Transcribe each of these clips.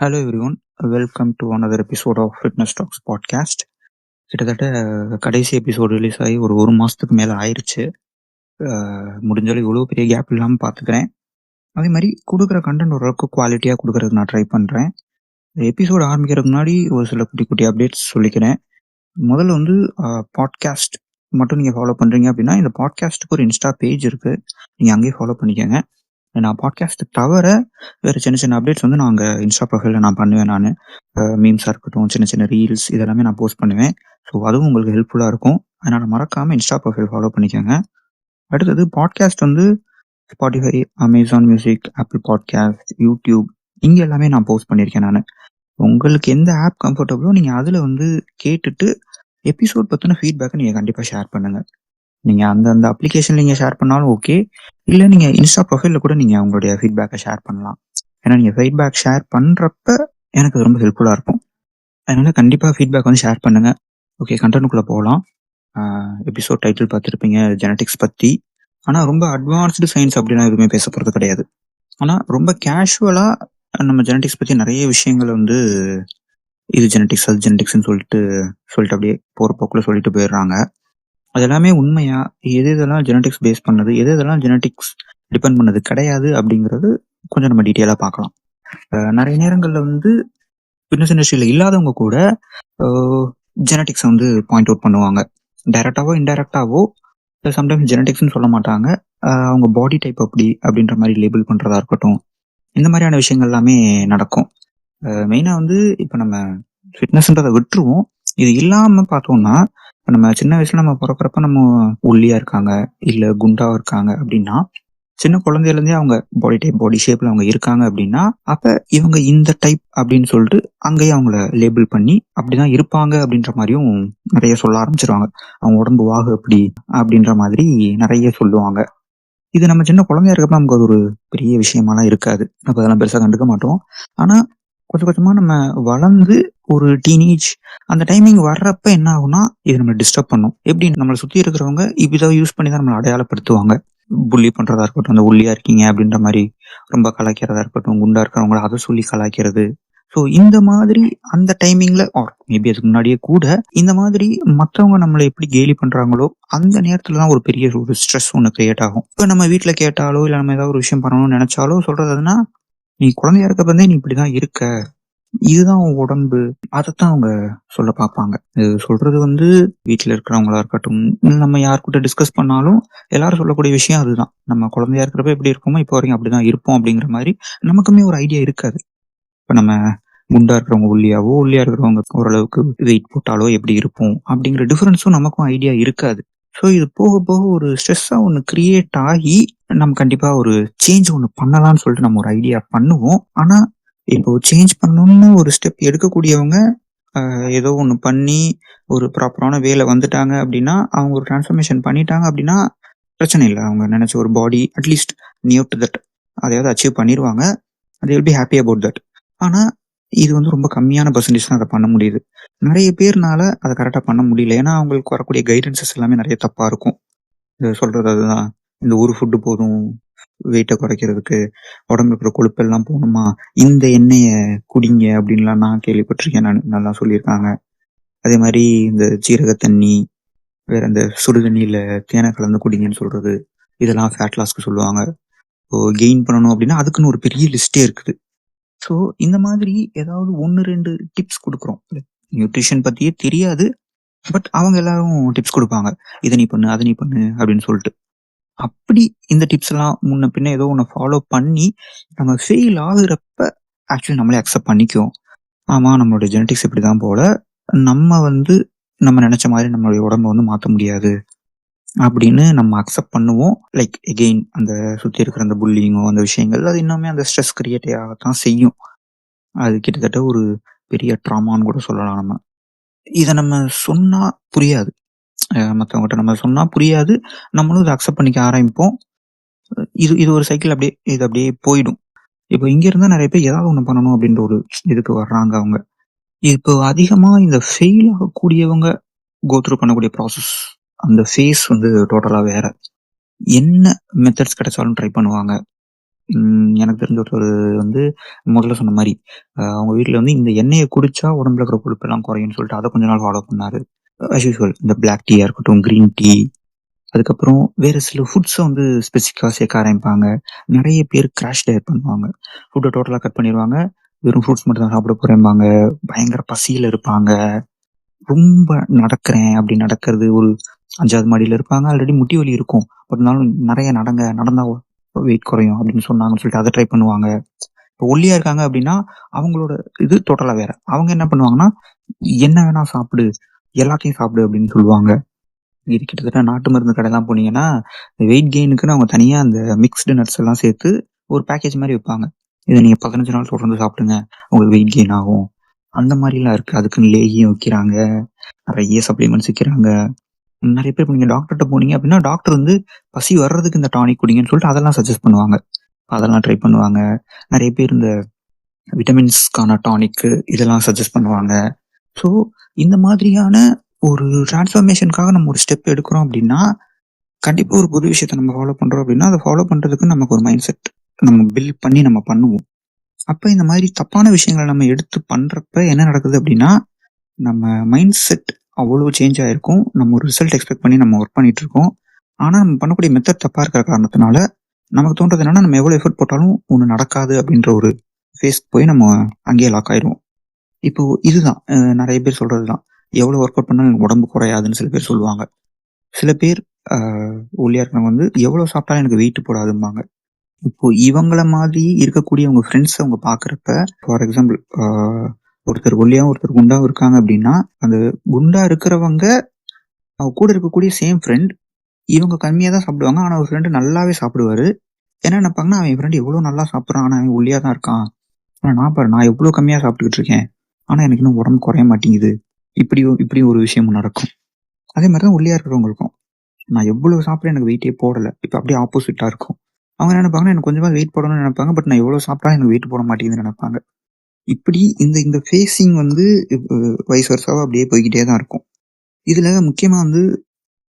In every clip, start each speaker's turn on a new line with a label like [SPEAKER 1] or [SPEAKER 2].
[SPEAKER 1] Hello everyone, welcome to another episode of fitness talks podcast. கிட்டத்தட்ட கடைசி episode release ஆகி ஒரு மாதத்துக்கு மேலே ஆயிடுச்சு. முடிஞ்சாலும் இவ்வளோ பெரிய கேப் இல்லாமல் பார்த்துக்கிறேன். அதே மாதிரி கொடுக்குற கண்டென்ட் ஓரளவுக்கு குவாலிட்டியாக கொடுக்கறதுக்கு நான் ட்ரை பண்ணுறேன். எபிசோடு ஆரம்பிக்கிறதுக்கு முன்னாடி ஒரு சில குட்டி குட்டி அப்டேட்ஸ் சொல்லிக்கிறேன். முதல்ல வந்து பாட்காஸ்ட் மட்டும் நீங்கள் ஃபாலோ பண்ணுறீங்க அப்படின்னா இந்த பாட்காஸ்ட்டுக்கு ஒரு இன்ஸ்டா பேஜ் இருக்குது, நீங்கள் அங்கேயே ஃபாலோ பண்ணிக்கோங்க. நான் பாட்காஸ்ட் தவிர வேறு சின்ன சின்ன அப்டேட்ஸ் வந்து நான் அங்கே இன்ஸ்டா ப்ரொஃபைலில் நான் பண்ணுவேன். நான் மீம்ஸாக இருக்கட்டும், சின்ன சின்ன ரீல்ஸ் இதெல்லாமே நான் போஸ்ட் பண்ணுவேன். ஸோ அதுவும் உங்களுக்கு ஹெல்ப்ஃபுல்லாக இருக்கும். அதனால் மறக்காமல் இன்ஸ்டா ப்ரொஃபைல் ஃபாலோ பண்ணிக்கோங்க. அடுத்தது பாட்காஸ்ட் வந்து Spotify, Amazon music, apple podcast, YouTube இங்கே எல்லாமே நான் போஸ்ட் பண்ணியிருக்கேன். நான் உங்களுக்கு எந்த ஆப் கம்ஃபர்டபுளோ நீங்கள் அதில் வந்து கேட்டுட்டு எபிசோட் பற்றின ஃபீட்பேக்கை நீங்கள் கண்டிப்பாக ஷேர் பண்ணுங்கள். நீங்கள் அந்த அப்ளிகேஷன் நீங்கள் ஷேர் பண்ணாலும் ஓகே, இல்லை நீங்கள் இன்ஸ்டா ப்ரொஃபைலில் கூட நீங்கள் உங்களுடைய ஃபீட்பேக்கை ஷேர் பண்ணலாம். ஏன்னா நீங்கள் ஃபீட்பேக் ஷேர் பண்ணுறப்ப எனக்கு அது ரொம்ப ஹெல்ப்ஃபுல்லாக இருக்கும். அதனால் கண்டிப்பாக ஃபீட்பேக் வந்து ஷேர் பண்ணுங்கள். ஓகே, கண்டென்ட்டுக்குள்ளே போகலாம். எபிசோட் டைட்டில் பார்த்துருப்பீங்க, ஜெனட்டிக்ஸ் பற்றி. ஆனால் ரொம்ப அட்வான்ஸ்டு சயின்ஸ் அப்படின்னா எதுவுமே பேச போகிறது கிடையாது. ஆனால் ரொம்ப கேஷுவலாக நம்ம ஜெனட்டிக்ஸ் பற்றி நிறைய விஷயங்கள் வந்து இது ஜெனட்டிக்ஸ் அது ஜெனட்டிக்ஸ்ன்னு சொல்லிட்டு அப்படியே போகிற போக்கில் சொல்லிட்டு போயிடுறாங்க. அது எல்லாமே உண்மையா, எது இதெல்லாம் ஜெனட்டிக்ஸ் பேஸ் பண்ணது, எது இதெல்லாம் ஜெனட்டிக்ஸ் டிபெண்ட் பண்ணது கிடையாது அப்படிங்கிறது கொஞ்சம் நம்ம டீட்டெயிலாக பார்க்கலாம். நிறைய நேரங்களில் வந்து ஃபிட்னஸ் இண்டஸ்ட்ரியில் இல்லாதவங்க கூட ஜெனட்டிக்ஸை வந்து பாயிண்ட் அவுட் பண்ணுவாங்க. டைரக்டாவோ இன்டைரக்டாவோ சம்டைம்ஸ் ஜெனட்டிக்ஸ்னு சொல்ல மாட்டாங்க, அவங்க பாடி டைப் அப்படின்ற மாதிரி லேபிள் பண்ணுறதா இருக்கட்டும். இந்த மாதிரியான விஷயங்கள் எல்லாமே நடக்கும். மெயினாக வந்து இப்போ நம்ம ஃபிட்னஸ்ன்றதை விட்டுருவோம். இது இல்லாமல் பார்த்தோம்னா நம்ம சின்ன வயசுல நம்ம பிறக்கிறப்ப நம்ம ஒல்லியா இருக்காங்க இல்லை குண்டாக இருக்காங்க அப்படின்னா, சின்ன குழந்தையிலேருந்தே அவங்க பாடி டைப் பாடி ஷேப்பில் அவங்க இருக்காங்க அப்படின்னா, அப்போ இவங்க இந்த டைப் அப்படின்னு சொல்லிட்டு அங்கேயே அவங்கள லேபிள் பண்ணி அப்படிதான் இருப்பாங்க அப்படின்ற மாதிரியும் நிறைய சொல்ல ஆரம்பிச்சிருவாங்க. அவங்க உடம்பு வாகு அப்படி அப்படின்ற மாதிரி நிறைய சொல்லுவாங்க. இது நம்ம சின்ன குழந்தையா இருக்கப்ப நமக்கு அது ஒரு பெரிய விஷயமாலாம் இருக்காது, அப்போ அதெல்லாம் பெருசாக கண்டுக்க மாட்டோம். ஆனால் கொஞ்சம் கொஞ்சமாக நம்ம வளர்ந்து ஒரு டீனேஜ் அந்த டைமிங் வர்றப்ப என்ன ஆகும்னா, இது நம்ம டிஸ்டர்ப் பண்ணும். எப்படி நம்மளை சுற்றி இருக்கிறவங்க இப்படிதான் யூஸ் பண்ணி தான் நம்மளை அடையாளப்படுத்துவாங்க. புள்ளி பண்ணுறதா இருக்கட்டும், அந்த ஒல்லியா இருக்கீங்க அப்படின்ற மாதிரி ரொம்ப கலாய்க்கிறதா இருக்கட்டும், குண்டா இருக்கிறவங்கள அதை சொல்லி கலாய்க்கிறது. ஸோ இந்த மாதிரி அந்த டைமிங்ல ஆர் மேபி அதுக்கு முன்னாடியே கூட இந்த மாதிரி மற்றவங்க நம்மளை எப்படி கேலி பண்றாங்களோ அந்த நேரத்துல தான் ஒரு பெரிய ஒரு ஸ்ட்ரெஸ் ஒன்று கிரியேட் ஆகும். இப்போ நம்ம வீட்டில் கேட்டாலோ இல்லை நம்ம ஏதாவது ஒரு விஷயம் பண்ணணும்னு நினைச்சாலோ சொல்றது எதுனா, நீ குழந்தையா இருக்கப்ப நீ இப்படிதான் இருக்க, இதுதான் உன் உடம்பு, அதைத்தான் அவங்க சொல்ல பார்ப்பாங்க. இது சொல்றது வந்து வீட்டில் இருக்கிறவங்களா இருக்கட்டும், நம்ம யார்கிட்ட டிஸ்கஸ் பண்ணாலும் எல்லாரும் சொல்லக்கூடிய விஷயம் அதுதான். நம்ம குழந்தையா இருக்கிறப்ப எப்படி இருக்கோமோ இப்போ வரைக்கும் அப்படிதான் இருப்போம் அப்படிங்கிற மாதிரி நமக்குமே ஒரு ஐடியா இருக்காது. இப்போ நம்ம குண்டா இருக்கிறவங்க ஒல்லியாவோ, ஒல்லியா இருக்கிறவங்க ஓரளவுக்கு வெயிட் போட்டாலோ எப்படி இருப்போம் அப்படிங்கிற டிஃபரன்ஸும் நமக்கும் ஐடியா இருக்காது. ஸோ இது போக போக ஒரு ஸ்ட்ரெஸ்ஸாக ஒன்று கிரியேட் ஆகி நம்ம கண்டிப்பாக ஒரு சேஞ்ச் ஒன்று பண்ணலாம்னு சொல்லிட்டு நம்ம ஒரு ஐடியா பண்ணுவோம். ஆனால் இப்போ சேஞ்ச் பண்ணணும்னு ஒரு ஸ்டெப் எடுக்கக்கூடியவங்க ஏதோ ஒன்று பண்ணி ஒரு ப்ராப்பரான வேலை வந்துட்டாங்க அப்படின்னா, அவங்க ஒரு டிரான்ஸ்ஃபர்மேஷன் பண்ணிட்டாங்க அப்படின்னா பிரச்சனை இல்லை. அவங்க நினச்ச ஒரு பாடி அட்லீஸ்ட் நியர் டு தட் அதையாவது அச்சீவ் பண்ணிடுவாங்க. they will be happy about that. ஆனால் இது வந்து ரொம்ப கம்மியான பர்சன்டேஜ் தான் அதை பண்ண முடியுது. நிறைய பேர்னால அதை கரெக்டாக பண்ண முடியல. ஏன்னா அவங்களுக்கு வரக்கூடிய கைடன்சஸ் எல்லாமே நிறைய தப்பாக இருக்கும். இது சொல்கிறது அதுதான், இந்த ஒரு ஃபுட்டு போதும் வெயிட்டை குறைக்கிறதுக்கு, உடம்புல இருக்கிற கொழுப்பெல்லாம் போகணுமா, இந்த எண்ணெயை குடிங்க அப்படின்லாம் நான் கேள்விப்பட்டிருக்கேன். நான் நல்லா சொல்லியிருக்காங்க. அதே மாதிரி இந்த சீரக தண்ணி, வேற இந்த சுடு தண்ணியில் தேனை கலந்து குடிங்கன்னு சொல்கிறது, இதெல்லாம் ஃபேட் லாஸ்க்கு சொல்லுவாங்க. ஸோ கெயின் பண்ணணும் அப்படின்னா அதுக்குன்னு ஒரு பெரிய லிஸ்ட்டே இருக்குது. ஸோ இந்த மாதிரி ஏதாவது 1-2 டிப்ஸ் கொடுக்குறோம். நியூட்ரிஷன் பற்றியே தெரியாது, பட் அவங்க எல்லாரும் டிப்ஸ் கொடுப்பாங்க. இதை நீ பண்ணு, அதை நீ பண்ணு அப்படின்னு சொல்லிட்டு. அப்படி இந்த டிப்ஸ் எல்லாம் முன்ன பின்ன ஏதோ ஒன்று ஃபாலோ பண்ணி நம்ம ஃபெயில் ஆகுறப்ப ஆக்சுவலி நம்மளே அக்செப்ட் பண்ணிக்குவோம். ஆமாம், நம்மளோட ஜெனட்டிக்ஸ் இப்படி தான் போல, நம்ம வந்து நம்ம நினச்ச மாதிரி நம்மளுடைய உடம்பை வந்து மாற்ற முடியாது அப்படின்னு நம்ம அக்செப்ட் பண்ணுவோம். லைக் எகெயின் அந்த சுற்றி இருக்கிற அந்த புல்லிங்கோ அந்த விஷயங்கள் அது இன்னுமே அந்த ஸ்ட்ரெஸ் கிரியேட் ஆகத்தான் செய்யும். அது கிட்டத்தட்ட ஒரு பெரிய ட்ராமான்னு கூட சொல்லலாம். நம்ம இதை நம்ம சொன்னால் புரியாது, மற்றவங்ககிட்ட நம்ம சொன்னால் புரியாது, நம்மளும் இதை அக்செப்ட் பண்ணிக்க ஆரம்பிப்போம். இது ஒரு சைக்கிள், அப்படியே போயிடும். இப்போ இங்கே இருந்தால் நிறைய பேர் ஏதாவது ஒன்று பண்ணணும் அப்படின்ற ஒரு இதுக்கு வர்றாங்க. அவங்க இப்போ அதிகமாக இந்த ஃபெயில் ஆகக்கூடியவங்க கோத்ரூ பண்ணக்கூடிய ப்ராசஸ், அந்த ஃபேஸ் வந்து டோட்டலாக வேற. என்ன மெத்தட்ஸ் கிடைச்சாலும் ட்ரை பண்ணுவாங்க. எனக்கு தெரிஞ்ச ஒருத்தர் வந்து முதல்ல சொன்ன மாரி, அவங்க வீட்ல வந்து இந்த எண்ணெய குடிச்சா உடம்புல இருக்கிற கொழுப்பெல்லாம் குறையும்னு சொல்லிட்டு அத கொஞ்ச நாள் ஃபாலோ பண்ணாரு. அஸ் யூசுவல் இந்த பிளாக் டீயா இருக்கட்டும், கிரீன் டீ, அதுக்கப்புறம் வேற சில ஃபுட்ஸ வந்து ஸ்பெசிஃபிக்கா சேர்க்க ஆரம்பிப்பாங்க. நெறைய பேர் கிராஷ் டயட் பண்ணுவாங்க. ஃபுட்ட டோட்டலா கட் பண்ணிருவாங்க. வெறும் ஃப்ரூட்ஸ் மட்டும் தான் சாப்பிட போறேன்பாங்க. பயங்கர பசியில இருப்பாங்க. ரொம்ப நடக்கிறேன் அப்படி நடக்கிறது ஒரு 5வது மாடியில இருப்பாங்க. ஆல்ரெடி முட்டி வலி இருக்கும். பட் இருந்தாலும் நெறைய நடங்க, நடந்தா வெயிட் குறையும் அப்படின்னு சொன்னாங்கன்னு சொல்லிட்டு அத ட்ரை பண்ணுவாங்க. இப்போ ஒல்லியா இருக்காங்க அப்படின்னா, அவங்களோட இது டோட்டலா வேற. அவங்க என்ன பண்ணுவாங்கன்னா, "என்ன வேணா சாப்பிடு, எல்லாத்தையும் சாப்பிடு" அப்படின்னு சொல்லுவாங்க. இது கிட்டத்தட்ட நாட்டு மருந்து கடைலாம் போனீங்கன்னா, வெயிட் கெயினுக்குன்னு அவங்க தனியா அந்த மிக்ஸ்டு நட்ஸ் எல்லாம் சேர்த்து ஒரு பேக்கேஜ் மாரி விப்பாங்க. இத நீங்க 15 நாள் தொடர்ந்து சாப்பிடுங்க. உங்களுக்கு வெயிட் கெயின் ஆகும். அந்த மாரிலாம் இருக்கு. அதுக்குன்னு லேகியம் விக்கிறாங்க. நெறைய சப்ளிமெண்ட்ஸ் விக்கிறாங்க. நெறைய பேர் இப்ப நீங்க டாக்டர்ட்ட போனீங்க அப்படின்னா, டாக்டர் வந்து பசி வர்றதுக்கு இந்த டானிக் குடிங்கன்னு சொல்லிட்டு அதெல்லாம் சஜெஸ்ட் பண்ணுவாங்க. அதெல்லாம் ட்ரை பண்ணுவாங்க. நெறைய பேர் இந்த விட்டமின்ஸ்க்கான டானிக்கு இதெல்லாம் சஜெஸ்ட் பண்ணுவாங்க. ஸோ, இந்த மாதிரியான ஒரு டிரான்ஸ்ஃபர்மேஷனுக்காக நம்ம ஒரு ஸ்டெப் எடுக்கிறோம் அப்படின்னா, கண்டிப்பா ஒரு புது விஷயத்த நம்ம ஃபாலோ பண்றோம் அப்படின்னா, அத ஃபாலோ பண்றதுக்கு நமக்கு ஒரு மைண்ட் செட் நம்ம பில்ட் பண்ணி நம்ம பண்ணுவோம். அப்ப இந்த மாதிரி தப்பான விஷயங்கள நம்ம எடுத்து பண்றப்ப என்ன நடக்குது அப்படின்னா, நம்ம மைண்ட் செட் அவ்வளோ சேஞ்ச் ஆயிருக்கும். நம்ம ஒரு ரிசல்ட் எக்ஸ்பெக்ட் பண்ணி நம்ம ஒர்க் பண்ணிட்டு இருக்கோம். ஆனா, நம்ம பண்ணக்கூடிய மெத்தட் தப்பா இருக்கிற காரணத்தினால, நமக்கு தோன்றது என்னன்னா, நம்ம எவ்வளோ எஃபோர்ட் போட்டாலும் ஒண்ணு நடக்காது அப்படின்ற ஒரு ஃபேஸ்க்கு போய் நம்ம அங்கேயே லாக் ஆயிருவோம். இப்போ இதுதான் நெறைய பேர் சொல்றது தான். எவ்வளோ ஒர்க் அவுட் பண்ணாலும் எனக்கு உடம்பு குறையாதுன்னு சில பேர் சொல்லுவாங்க. சில பேர் அ ஒல்லியா இருக்கிறவங்க வந்து எவ்வளோ சாப்பிட்டாலும் எனக்கு வெயிட் போடாதும்பாங்க. இப்போ இவங்கள மாதிரி இருக்கக்கூடிய உங்க ஃப்ரெண்ட்ஸ அவங்க பார்க்குறப்ப, ஃபார் எக்ஸாம்பிள் ஒருத்தர் ஒல்லியாவும், ஒருத்தர் குண்டாவும் இருக்காங்க அப்படின்னா, அந்த குண்டா இருக்கிறவங்க அவங்க கூட இருக்கக்கூடிய சேம் ஃப்ரெண்ட், இவங்க கம்மியா தான் சாப்பிடுவாங்க. ஆனா, அவர் ஃப்ரெண்ட் நல்லாவே சாப்பிடுவாரு. என்ன நெனைப்பாங்கன்னா, அவன் என் ஃப்ரெண்ட் எவ்வளோ நல்லா சாப்பிடுறான். ஆனா, அவன் ஒல்லியா தான் இருக்கான். ஆனா, நான் பாரு நான் எவ்வளோ கம்மியா சாப்பிட்டுக்கிட்டு இருக்கேன். ஆனா, எனக்கு இன்னும் உடம்பு குறைய மாட்டேங்குது. இப்படி ஒரு விஷயமும் நடக்கும். அதே மாரி தான் ஒல்லியா இருக்கிறவங்களுக்கும். நான் எவ்வளவு சாப்பிட்டேன் எனக்கு வெயிட்டே போடல. இப்ப அப்படியே ஆப்போசிட்டா இருக்கும். அவங்க என்ன நெனைப்பாங்கன்னா, எனக்கு கொஞ்சமாவது வெயிட் போடணும்னு நெனைப்பாங்க. பட் நான் எவ்வளோ சாப்பிட்டாலும் எனக்கு வெயிட் போட மாட்டேங்குதுன்னு நெனைப்பாங்க. இப்படி இந்த இந்த ஃபேஸிங் வந்து வைஸ் வெர்சாவா அப்படியே போய்க்கிட்டே தான் இருக்கும். இதுல முக்கியமா வந்து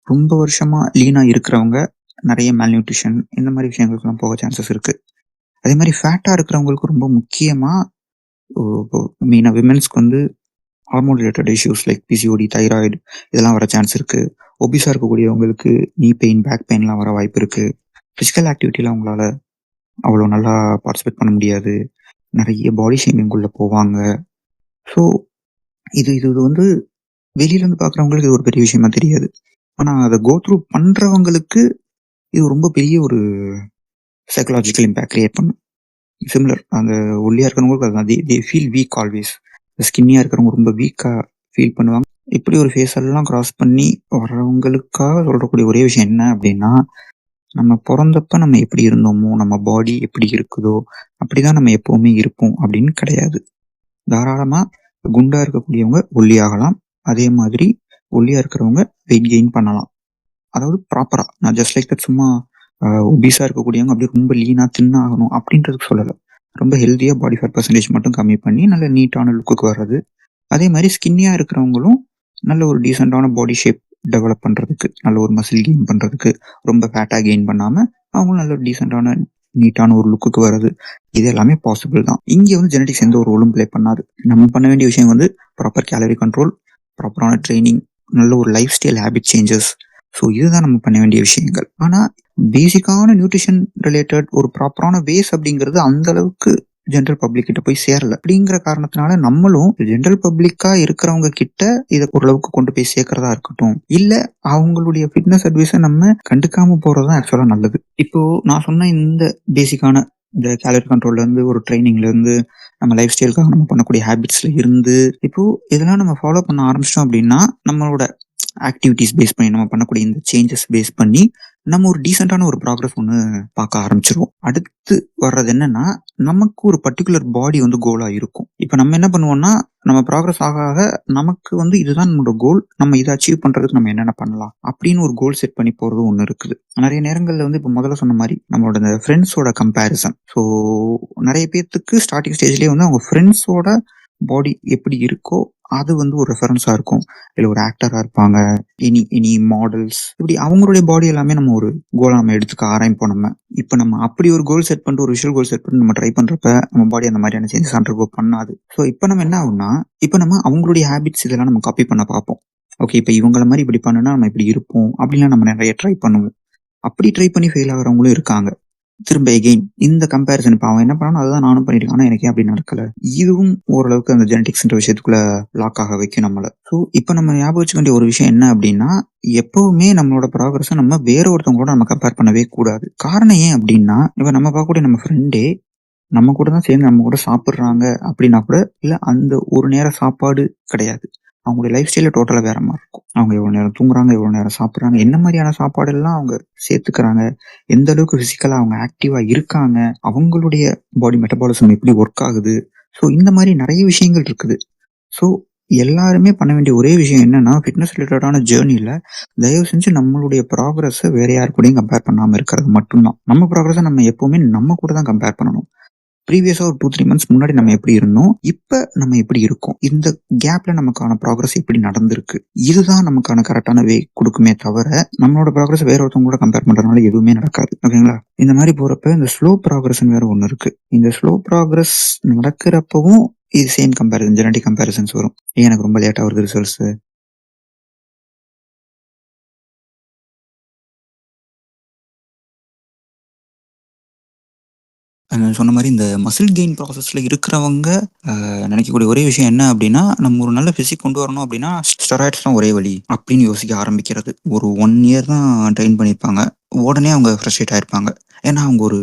[SPEAKER 1] ரொம்ப வருஷமா லீனா இருக்கிறவங்க, நெறைய மால்நியூட்ரிஷன் இந்த மாரி விஷயங்களுக்கெல்லாம் போக சான்சஸ் இருக்கு. அதே மாரி ஃபேட்டா இருக்கிறவங்களுக்கு ரொம்ப முக்கியமா இப்போ மெயினா விமென்ஸ்க்கு வந்து hormone related issues like PCOD, thyroid இதெல்லாம் வர சான்ஸ் இருக்கு. ஒபிஸா இருக்கக்கூடியவங்களுக்கு நீ பெயின், பேக் பெயின்லாம் வர வாய்ப்பு இருக்கு. பிசிக்கல் ஆக்டிவிட்டில அவங்களால அவ்வளோ நல்லா பார்ட்டிசிபேட் பண்ண முடியாது. நெறைய பாடி ஷேமிங்குள்ள போவாங்க. ஸோ இது இது இது வந்து வெளியில இருந்து பார்க்குறவங்களுக்கு இது ஒரு பெரிய விஷயமா தெரியாது. ஆனா அத கோ த்ரூ பண்றவங்களுக்கு இது ரொம்ப பெரிய ஒரு சைக்காலஜிக்கல் இம்பாக்ட் கிரியேட் பண்ணும். சிமிலர் அந்த ஒல்லியா இருக்கிறவங்களுக்கு அதுதான். They feel weak always. ஸ்கின்னியா இருக்கிறவங்க ரொம்ப வீக்கா ஃபீல் பண்ணுவாங்க. இப்படி ஒரு ஃபேஸ் எல்லாம் கிராஸ் பண்ணி வர்றவங்களுக்காக சொல்லக்கூடிய ஒரே விஷயம் என்ன அப்படின்னா, நம்ம பொறந்தப்ப நம்ம எப்படி இருந்தோமோ, நம்ம பாடி எப்படி இருக்குதோ, அப்படிதான் நம்ம எப்பவுமே இருப்போம் அப்படின்னு கிடையாது. தாராளமா குண்டா இருக்கக்கூடியவங்க ஒல்லியாகலாம். அதே மாதிரி ஒல்லியா இருக்கிறவங்க வெயிட் கெயின் பண்ணலாம். அதாவது ப்ராப்பரா. நான் ஜஸ்ட் லைக் தட் சும்மா ஒபீஸா இருக்கக்கூடியவங்க அப்படியே ரொம்ப லீனா தின் ஆகணும் அப்படின்றதுக்கு சொல்லல. ரொம்ப ஹெல்தியா பாடி ஃபேட் பெர்சன்டேஜ் மட்டும் கம்மி பண்ணி நல்ல நீட்டான லுக்குக்கு வர்றது. அதே மாரி ஸ்கின்னியா இருக்கிறவங்களும் நல்ல ஒரு டீசென்ட்டான பாடி ஷேப் டெவலப் பண்றதுக்கு, நல்ல ஒரு மசில் கெயின் பண்றதுக்கு, ரொம்ப ஃபேட்டா கெயின் பண்ணாம, அவங்களும் நல்ல ஒரு டீசென்ட்டான, நீட்டான ஒரு லுக்குக்கு வர்றது. இது எல்லாமே பாசிபிள் தான். இங்க வந்து ஜெனடிக்ஸ் எந்த ஒரு ரோலும் ப்ளே பண்ணாது. நம்ம பண்ண வேண்டிய விஷயம் வந்து ப்ராப்பர் கேலரி கண்ட்ரோல், ப்ராப்பரான ட்ரெய்னிங், நல்ல ஒரு life style habit changes. So இதுதான் நம்ம பண்ண வேண்டிய விஷயங்கள். ஆனா பேசிக்கான நியூட்ரிஷன் ரிலேட்டட் ஒரு ப்ராப்பரான வேஸ் அப்படிங்கிறது அந்த அளவுக்கு ஜெனரல் பப்ளிக் கிட்ட போய் சேரல. அப்படிங்கிற காரணத்தினால நம்மளும் ஜெனரல் பப்ளிக்கா இருக்கிறவங்க கிட்ட இத ஓரளவுக்கு கொண்டு போய் சேர்க்கிறதா இருக்கட்டும். இல்ல அவங்களுடைய ஃபிட்னஸ் அட்வைஸ நம்ம கண்டுக்காம போறது தான் ஆக்சுவலா நல்லது. இப்போ நான் சொன்ன இந்த பேசிக்கான இந்த கேலரி கண்ட்ரோல்ல இருந்து ஒரு ட்ரெய்னிங்ல இருந்து நம்ம லைஃப் ஸ்டைலுக்காக நம்ம பண்ணக்கூடிய ஹேபிட்ஸ்ல இருந்து இப்போ இதெல்லாம் நம்ம ஃபாலோ பண்ண ஆரம்பிச்சிட்டோம் அப்படின்னா நம்மளோட ஆக்டிவிட்டீஸ் பேஸ் பண்ணி நம்ம பண்ணக்கூடிய இந்த சேஞ்சஸ் பேஸ் பண்ணி நம்ம ஒரு டீசென்ட்டான ஒரு ப்ராக்ரஸ் ஒண்ணு பார்க்க ஆரம்பிச்சுருவோம். அடுத்து வர்றது என்னன்னா, நமக்கு ஒரு பர்ட்டிகுலர் பாடி வந்து கோலா இருக்கும். இப்ப நம்ம என்ன பண்ணுவோம்னா, நம்ம ப்ராக்ரஸ் ஆக ஆக நமக்கு வந்து இதுதான் நம்மளோட கோல். நம்ம இத அச்சீவ் பண்றதுக்கு நம்ம என்னென்ன பண்ணலாம்? அப்படின்னு ஒரு கோல் செட் பண்ணி போறது ஒண்ணு இருக்குது. நெறைய நேரங்கள்ல வந்து இப்ப முதல்ல சொன்ன மாரி நம்மளோட இந்த ஃப்ரெண்ட்ஸோட கம்பேரிசன். நெறைய பேத்துக்கு ஸ்டார்ட்டிங் ஸ்டேஜ்லயே வந்து அவங்க ஃப்ரெண்ட்ஸோட பாடி எப்படி இருக்கோ, அது வந்து ஒரு ரெஃபரன்ஸா இருக்கும். இல்ல ஒரு ஆக்டரா இருப்பாங்க. எனி மாடல்ஸ் இப்படி அவங்களுடைய பாடி எல்லாமே நம்ம ஒரு கோலா நம்ம எடுத்துக்க ஆரம்பிப்போம் நம்ம. இப்ப நம்ம அப்படி ஒரு கோல் செட் பண்ணிட்டு ஒரு விஷுவல் கோல் செட் பண்ணி நம்ம ட்ரை பண்றப்ப நம்ம பாடி அந்த மாதிரியான சேஞ்சஸ் அண்டர்கோ பண்ணாது. ஸோ இப்ப நம்ம என்ன ஆகும்னா, இப்ப நம்ம அவங்களுடைய ஹேபிட்ஸ் இதெல்லாம் நம்ம காப்பி பண்ண பார்ப்போம். ஓகே, இப்ப இவங்கள மாரி இப்படி பண்ணுனா நம்ம இப்படி இருப்போம். அப்படிலாம் நம்ம நெறைய ட்ரை பண்ணுவோம். அப்படி ட்ரை பண்ணி ஃபெயில் ஆகுறவங்களும் இருக்காங்க. திரும்ப எகெயின் இந்த கம்பேரிசன் இப்ப அவன் என்ன பண்ணானோ அதுதான் நானும் பண்ணியிருக்கேன். ஆனா எனக்கு ஏன் அப்படி நடக்கல? இதுவும் ஓரளவுக்கு அந்த ஜெனடிக்ஸ்ன்ற விஷயத்துக்குள்ள லாக் ஆக வைக்கும் நம்மள. ஸோ இப்ப நம்ம ஞாபகம் வச்சுக்க வேண்டிய ஒரு விஷயம் என்ன அப்படின்னா, எப்பவுமே நம்மளோட ப்ராக்ரஸ நம்ம வேற ஒருத்தவங்களோட நம்ம கம்பேர் பண்ணவே கூடாது. காரணம் ஏன் அப்படின்னா, இப்ப நம்ம பார்க்கக்கூடிய நம்ம ஃப்ரெண்டே நம்ம கூட தான் சேர்ந்து நம்ம கூட சாப்பிடுறாங்க அப்படின்னா கூட, இல்ல அந்த ஒரு நேர சாப்பாடு கிடையாது. அவங்களுடைய லைஃப் ஸ்டைலே டோட்டலா வேற மாரி இருக்கும். அவங்க எவ்வளோ நேரம் தூங்குறாங்க, எவ்வளோ நேரம் சாப்பிடுறாங்க, என்ன மாரியான சாப்பாடெல்லாம் அவங்க சேர்த்துக்கிறாங்க, எந்த அளவுக்கு பிசிக்கலா அவங்க ஆக்டிவா இருக்காங்க, அவங்களுடைய பாடி மெட்டபாலிசம் எப்படி ஒர்க் ஆகுது. ஸோ இந்த மாரி நெறைய விஷயங்கள் இருக்குது. ஸோ எல்லாருமே பண்ண வேண்டிய ஒரே விஷயம் என்னன்னா, ஃபிட்னஸ் ரிலேட்டடான ஜர்னில தயவு செஞ்சு நம்மளுடைய ப்ராக்ரஸ வேற யார் கூடயும் கம்பேர் பண்ணாம இருக்கிறது மட்டும் தான். நம்ம ப்ராக்ரஸ நம்ம எப்பவுமே நம்ம கூட தான் கம்பேர் பண்ணணும். ப்ரீவியஸா ஒரு 2, 3 மந்த்ஸ் முன்னாடி நம்ம எப்படி இருந்தோம்? இப்ப நம்ம எப்படி இருக்கோம்? இந்த கேப்ல நமக்கான ப்ராக்ரஸ் எப்படி நடந்திருக்கு? இதுதான் நமக்கான கரெக்ட்டான வே குடுக்குமே தவிர, நம்மளோட ப்ராக்ரஸ வேற ஒருத்தவங்க கூட கம்பேர் பண்றதுனால எதுவுமே நடக்காது. ஓகேங்களா? இந்த மாரி போறப்ப இந்த ஸ்லோ ப்ராக்ரஸ்ன்னு வேற ஒண்ணு இருக்கு. இந்த ஸ்லோ ப்ராக்ரஸ் நடக்கிறப்பவும் இது சேம் கம்பேரிசன் ஜெனடிக் கம்பேரிசன்ஸ் வரும். ஏன் எனக்கு ரொம்ப லேட்டா வருது ரிசல்ட்ஸு? சொன்ன மாரி இந்த மசில் கெயின் ப்ராசஸ்ல இருக்கிறவங்க நினைக்கக்கூடிய ஒரே விஷயம் என்ன அப்படின்னா, நம்ம ஒரு நல்ல பிசிக் கொண்டு வரணும் அப்படின்னா, ஸ்டெராய்ட்ஸ் தான் ஒரே வழி அப்படின்னு யோசிக்க ஆரம்பிக்கிறது. ஒரு 1 இயர் தான் ட்ரெயின் பண்ணியிருப்பாங்க. உடனே அவங்க ஃப்ரஸ்ட்ரேட் ஆயிருப்பாங்க. ஏன்னா அவங்க ஒரு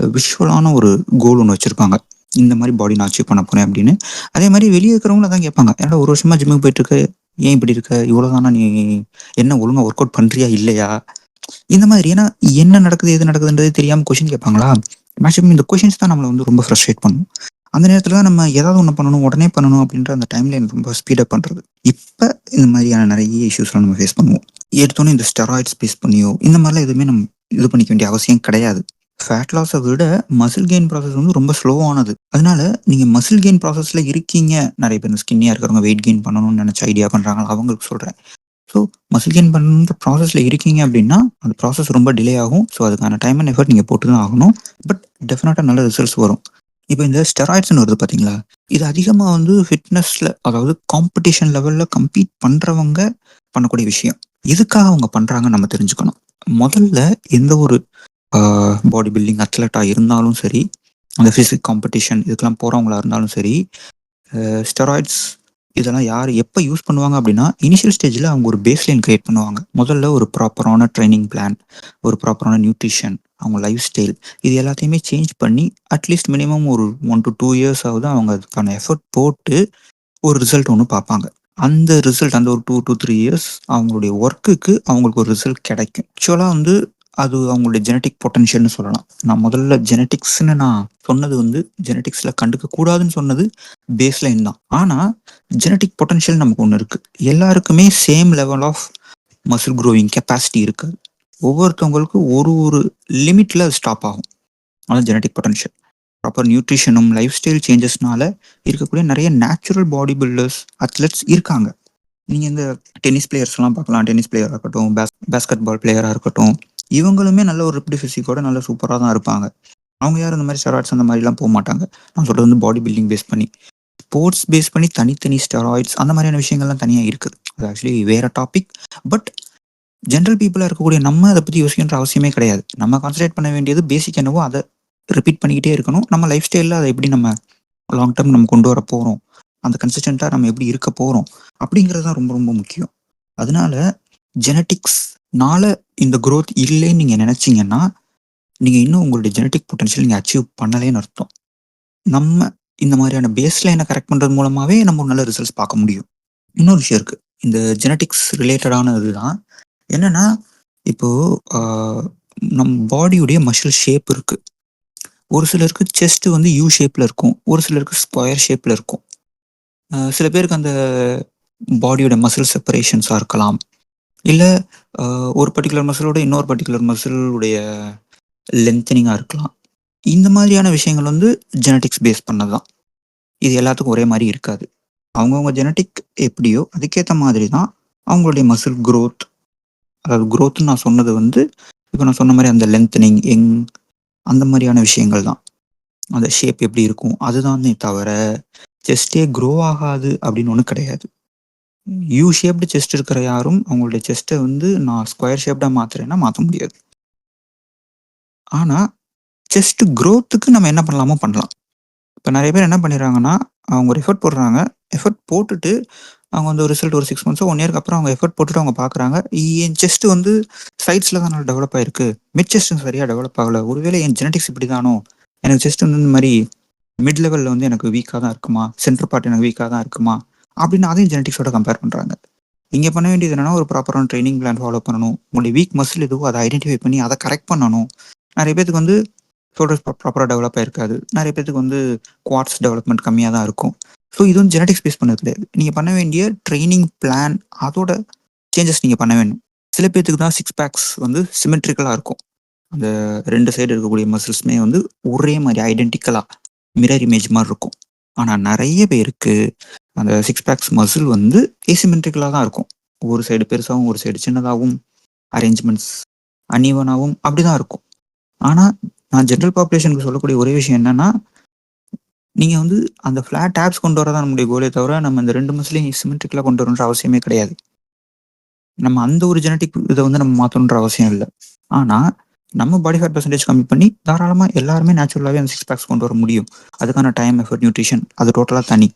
[SPEAKER 1] விஷுவலான ஒரு கோல் ஒண்ணு வச்சிருப்பாங்க. இந்த மாரி பாடி நான் அச்சீவ் பண்ண போறேன் அப்படின்னு. அதே மாரி வெளிய இருக்கிறவங்களும் அதான் கேட்பாங்க. "ஏன்டா 1 வருஷமா ஜிம்முக்கு போயிட்டு இருக்க? ஏன் இப்படி இருக்க? இவ்வளோதானா நீ? என்ன ஒழுங்கா ஒர்க் அவுட் பண்றியா? இல்லையா?" இந்த மாதிரி. ஏன்னா என்ன நடக்குது, ஏது நடக்குதுன்றதே தெரியாம கொஸ்டின் கேட்பாங்களா? மேக்ஸிமம் இந்த கொஸ்டின்ஸ் தான் நம்மள வந்து ரொம்ப ஃப்ரஸ்ட்ரேட் பண்ணும். அந்த நேரத்துல தான் நம்ம ஏதாவது ஒண்ணு பண்ணணும், உடனே பண்ணணும் அப்படின்ற அந்த டைம்லைன் ரொம்ப ஸ்பீட் அப் பண்றது. இப்ப இந்த மாதிரியான நெறைய இஷ்யூஸ்லாம் நம்ம ஃபேஸ் பண்ணுவோம். எடுத்தோனே இந்த ஸ்டெராய்ட்ஸ் பேஸ் பண்ணியோ, இந்த மாரிலாம் எதுவுமே நம்ம இது பண்ணிக்க வேண்டிய அவசியம் கிடையாது. ஃபேட் லாஸ விட மசில் கெயின் ப்ராசஸ் வந்து ரொம்ப ஸ்லோவானது. அதனால நீங்க மசில் கெயின் ப்ராசஸ்ல இருக்கீங்க. நெறைய பேர் ஸ்கின்னியா இருக்கிறவங்க வெயிட் கெயின் பண்ணணும்னு நெனச்சு ஐடியா பண்றாங்கல்ல, அவங்களுக்கு சொல்றேன். ஸோ மசில் கெயின் பண்ணுற ப்ராசஸ்ல இருக்கீங்க அப்படின்னா, அந்த ப்ராசஸ் ரொம்ப டிலே ஆகும். ஸோ அதுக்கான டைம் அண்ட் எஃபோர்ட் நீங்க போட்டு தான் ஆகணும். பட் டெஃபினட்டா நல்ல ரிசல்ட்ஸ் வரும். இப்ப இந்த ஸ்டெராய்ட்ஸ்ன்னு வருது பார்த்தீங்களா? இது அதிகமா வந்து ஃபிட்னஸ்ல அதாவது காம்படிஷன் லெவல்ல கம்பீட் பண்றவங்க பண்ணக்கூடிய விஷயம். எதுக்காக அவங்க பண்றாங்கன்னு நம்ம தெரிஞ்சுக்கணும். முதல்ல எந்த ஒரு ஆ பாடி பில்டிங் அத்லட்டா இருந்தாலும் சரி, அந்த பிசிக் காம்படிஷன் இதுக்கெல்லாம் போறவங்களா இருந்தாலும் சரி, ஸ்டெராய்ட்ஸ் இதெல்லாம் யார் எப்போ யூஸ் பண்ணுவாங்க அப்படின்னா, இனிஷியல் ஸ்டேஜ்ல அவங்க ஒரு பேஸ் லைன் கிரியேட் பண்ணுவாங்க. முதல்ல ஒரு ப்ராப்பரான ட்ரெய்னிங் பிளான், ஒரு ப்ராப்பரான நியூட்ரிஷன், அவங்க லைஃப் ஸ்டைல் இது எல்லாத்தையுமே சேஞ்ச் பண்ணி அட்லீஸ்ட் மினிமம் ஒரு 1 to 2 இயர்ஸ் ஆவது அவங்க அதுக்கான எஃபோர்ட் போட்டு ஒரு ரிசல்ட் ஒண்ணு பார்ப்பாங்க. அந்த ரிசல்ட் அந்த ஒரு 2 to 3 இயர்ஸ் அவங்களுடைய ஒர்க்குக்கு அவங்களுக்கு ஒரு ரிசல்ட் கிடைக்கும். ஆக்சுவலா வந்து அது அவங்களுடைய ஜெனடிக் பொட்டன்ஷியல்னு சொல்லலாம். நான் முதல்ல ஜெனடிக்ஸ்ன்னு நான் சொன்னது வந்து ஜெனடிக்ஸ்ல கண்டுக்க கூடாதுன்னு சொன்னது பேஸ் லைன் தான். ஆனா ஜெனடிக் பொட்டன்ஷியல் நமக்கு ஒண்ணு இருக்கு. எல்லாருக்குமே same level of muscle growing capacity இருக்காது. ஒவ்வொருத்தவங்களுக்கும் ஒரு ஒரு லிமிட்ல அது ஸ்டாப் ஆகும். அதான் ஜெனடிக் பொட்டன்ஷியல். ப்ராப்பர் நியூட்ரிஷனும், லைஃப் ஸ்டைல் சேஞ்சஸ்னால இருக்கக்கூடிய நெறைய நேச்சுரல் பாடி பில்டர்ஸ், அத்லெட்ஸ் இருக்காங்க. நீங்க இந்த டென்னிஸ் பிளேயர்ஸ்லாம் பார்க்கலாம். டென்னிஸ் பிளேயரா இருக்கட்டும், பேஸ்கெட் பால் பிளேயரா இருக்கட்டும். இவங்களுமே நல்ல ஒரு ரிப்டு பிசிக்கோட நல்ல சூப்பரா தான் இருப்பாங்க. அவங்க யாரும் இந்த மாரி ஸ்டெராய்ட்ஸ் அந்த மாரிலாம் போமாட்டாங்க. நான் சொல்றது வந்து பாடி பில்டிங் பேஸ் பண்ணி. ஸ்போர்ட்ஸ் பேஸ் பண்ணி தனித்தனி ஸ்டெராய்ட்ஸ் அந்த மாதிரியான விஷயங்கள்லாம் தனியா இருக்குது. அது ஆக்சுவலி வேற டாபிக். பட் ஜெனரல் பீப்பிளா இருக்கக்கூடிய நம்ம அத பத்தி யோசிக்கணுன்ற அவசியமே கிடையாது. நம்ம கான்சன்ட்ரேட் பண்ண வேண்டியது பேசிக் என்னவோ அத ரிப்பீட் பண்ணிக்கிட்டே இருக்கணும். நம்ம லைஃப் ஸ்டைல்ல அத எப்படி நம்ம லாங் டர்ம் நம்ம கொண்டு வர போறோம். அந்த கன்சிஸ்டன்ட்டா நம்ம எப்படி இருக்க போறோம். அப்படிங்கிறது தான் ரொம்ப ரொம்ப முக்கியம். அதனால ஜெனடிக்ஸ்னால இந்த குரோத் இல்லைன்னு நீங்க நினைச்சீங்கன்னா, நீங்க இன்னும் உங்களுடைய ஜெனடிக் பொட்டன்ஷியல் நீங்க அச்சீவ் பண்ணலேன்னு அர்த்தம். நம்ம இந்த மாதிரியான பேஸ் லைன கரெக்ட் பண்றது மூலமாவே நம்ம ஒரு நல்ல ரிசல்ட்ஸ் பார்க்க முடியும். இன்னொரு விஷயம் இருக்கு. இந்த ஜெனடிக்ஸ் ரிலேட்டடான இதுதான். என்னன்னா, இப்போ ஆ நம் பாடியுடைய மசில் ஷேப் இருக்கு. ஒரு சிலருக்கு செஸ்ட் வந்து யூ ஷேப்ல இருக்கும். ஒரு சிலருக்கு ஸ்கொயர் ஷேப்ல இருக்கும். சில பேருக்கு அந்த பாடியோட மசில் செப்பரேஷன்ஸா இருக்கலாம். இல்ல அ ஒரு பர்ட்டிகுலர் மசிலோட இன்னொரு பர்ட்டிகுலர் மசில் உடைய லெங்தனிங்கா இருக்கலாம். இந்த மாதிரியான விஷயங்கள் வந்து ஜெனடிக்ஸ் பேஸ் பண்ணது தான். இது எல்லாத்துக்கும் ஒரே மாரி இருக்காது. அவங்கவுங்க ஜெனட்டிக் எப்படியோ அதுக்கேற்ற மாதிரி தான் அவங்களுடைய மசில் growth. அதாவது growthன்னு நான் சொன்னது வந்து இப்போ நான் சொன்ன மாதிரி அந்த லென்த்தனிங் அந்த மாதிரியான விஷயங்கள் தான். அந்த ஷேப் எப்படி இருக்கும் அதுதானே தவிர செஸ்டே க்ரோ ஆகாது அப்படின்னு ஒன்றும் கிடையாது. யூ ஷேப்டு செஸ்ட் இருக்கிற யாரும் அவங்களுடைய செஸ்ட்டை வந்து நான் ஸ்கொயர் ஷேப்டாக மாற்றுறேன்னா மாற்ற முடியாது. ஆனால் செஸ்ட் க்ரோத்துக்கு நம்ம என்ன பண்ணலாமோ பண்ணலாம். இப்போ நிறைய பேர் என்ன பண்ணிடுறாங்கன்னா அவங்க ஒரு எஃபர்ட் போடுறாங்க. எஃபர்ட் போட்டுட்டு அவங்க வந்து ஒரு ரிசல்ட் ஒரு 6 மந்த்ஸோ 1 இயர்க்கு அப்புறம் அவங்க எஃபர்ட் போட்டுட்டு அவங்க பார்க்குறாங்க என் செஸ்ட் வந்து சைட்ஸில் தான் நல்லா டெவலப் ஆயிருக்கு, மிட் செஸ்ட்டும் சரியாக டெவலப் ஆகலை, ஒருவேளை என் ஜெனட்டிக்ஸ் இப்படி தானோ, எனக்கு செஸ்ட் வந்து இந்த மாதிரி மிட் லெவலில் வந்து எனக்கு வீக்காக தான் இருக்குமா, சென்டர் பார்ட் எனக்கு வீக்காக தான் இருக்குமா அப்படின்னு அதையும் ஜெனட்டிக்ஸோட கம்பேர் பண்ணுறாங்க. இங்கே பண்ண வேண்டியது என்னன்னா ஒரு ப்ராப்பரான ட்ரைனிங் பிளான் ஃபாலோ பண்ணணும். உங்களுடைய வீக் மசில் எதுவோ அதை ஐடென்டிஃபை பண்ணி அதை கரெக்ட் பண்ணணும். நிறைய பேருக்கு வந்து ஷோல்டர்ஸ் ப்ராப்பராக டெவலப் ஆயிருக்காது, நிறைய பேருக்கு வந்து குவாட்ஸ் டெவலப்மெண்ட் கம்மியாக தான் இருக்கும். ஸோ இது வந்து ஜெனட்டிக்ஸ் பேஸ் பண்ணது கிடையாது. நீங்கள் பண்ண வேண்டிய ட்ரைனிங் பிளான் அதோட சேஞ்சஸ் நீங்கள் பண்ண வேணும். சில பேர்த்துக்கு தான் சிக்ஸ் பேக்ஸ் வந்து சிமெட்ரிக்கலாக இருக்கும். அந்த 2 சைடு இருக்கக்கூடிய மசில்ஸுமே வந்து ஒரே மாதிரி ஐடென்டிக்கலாக மிரர் இமேஜ் மாதிரி இருக்கும். ஆனால் நிறைய பேருக்கு அந்த சிக்ஸ் பேக்ஸ் மசில் வந்து ஏசிமெட்ரிக்கலாக தான் இருக்கும். ஒரு சைடு பெருசாகவும் ஒரு சைடு சின்னதாகவும், அரேஞ்ச்மெண்ட்ஸ் அன்ஈவனாகவும் அப்படி தான் இருக்கும். ஆனால் நான் ஜென்ரல் பாப்புலேஷனுக்கு சொல்லக்கூடிய ஒரே விஷயம் என்னன்னா, நீங்கள் வந்து அந்த ஃப்ளாட் டேப்ஸ் கொண்டு வரதான் நம்முடைய கோலே தவிர நம்ம இந்த 2 மசிலையும் சிமெட்ரிக்கலாக கொண்டு வரணுன்ற அவசியமே கிடையாது. நம்ம அந்த ஒரு ஜெனட்டிக் இதை வந்து நம்ம மாற்றணுன்ற அவசியம் இல்லை. ஆனால் நம்ம பாடி ஃபேட் பர்சன்டேஜ் கம்மி பண்ணி தாராளமாக எல்லாருமே நேச்சுரலாகவே அந்த சிக்ஸ் பேக்ஸ் கொண்டு வர முடியும். அதுக்கான டைம், எஃபர்ட், நியூட்ரிஷன் அது டோட்டலாக தனி.